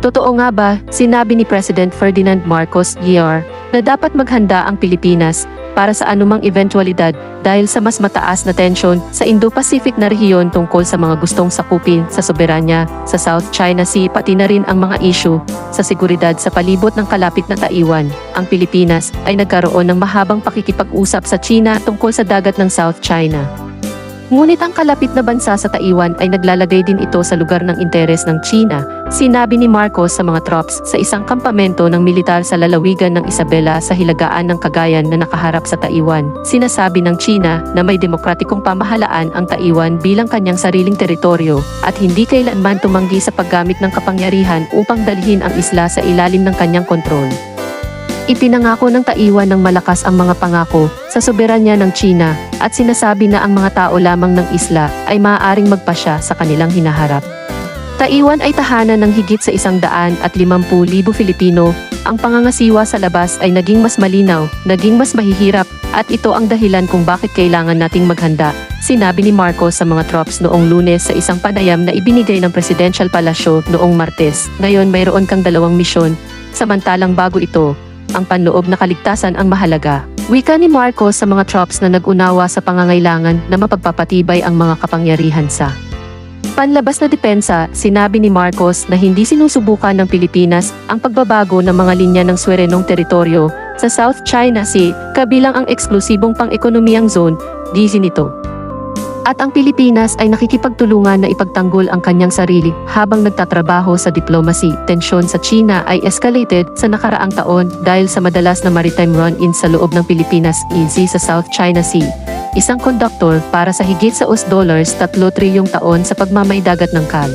Totoo nga ba, sinabi ni President Ferdinand Marcos Jr. na dapat maghanda ang Pilipinas para sa anumang eventualidad dahil sa mas mataas na tensyon sa Indo-Pacific na rehiyon tungkol sa mga gustong sakupin sa soberanya sa South China Sea pati na rin ang mga issue sa seguridad sa palibot ng kalapit na Taiwan. Ang Pilipinas ay nagkaroon ng mahabang pakikipag-usap sa China tungkol sa dagat ng South China. Ngunit ang kalapit na bansa sa Taiwan ay naglalagay din ito sa lugar ng interes ng China, sinabi ni Marcos sa mga troops sa isang kampamento ng militar sa lalawigan ng Isabela sa hilagaan ng Cagayan na nakaharap sa Taiwan. Sinasabi ng China na may demokratikong pamahalaan ang Taiwan bilang kanyang sariling teritoryo at hindi kailanman tumanggi sa paggamit ng kapangyarihan upang dalhin ang isla sa ilalim ng kanyang kontrol. Ipinangako ng Taiwan ng malakas ang mga pangako sa soberanya ng China at sinasabi na ang mga tao lamang ng isla ay maaaring magpasya sa kanilang hinaharap. Taiwan ay tahanan ng higit sa 150,000 Filipino. Ang pangangasiwa sa labas ay naging mas malinaw, naging mas mahihirap at ito ang dahilan kung bakit kailangan nating maghanda, sinabi ni Marcos sa mga troops noong Lunes sa isang panayam na ibinigay ng Presidential Palasyo noong Martes. Ngayon mayroon kang 2 misyon, samantalang bago ito, ang panloob na kaligtasan ang mahalaga. Wika ni Marcos sa mga troops na nag-unawa sa pangangailangan na mapagpapatibay ang mga kapangyarihan sa panlabas na depensa. Sinabi ni Marcos na hindi sinusubukan ng Pilipinas ang pagbabago ng mga linya ng suwerenong teritoryo sa South China Sea, kabilang ang eksklusibong pang-ekonomiyang zone, DZ nito. At ang Pilipinas ay nakikipagtulungan na ipagtanggol ang kanyang sarili habang nagtatrabaho sa diplomacy. Tensyon sa China ay escalated sa nakaraang taon dahil sa madalas na maritime run-in sa loob ng Pilipinas EZ sa South China Sea. Isang konduktor para sa higit sa $3 trilyong taon sa pagmamaydagat ng Cal.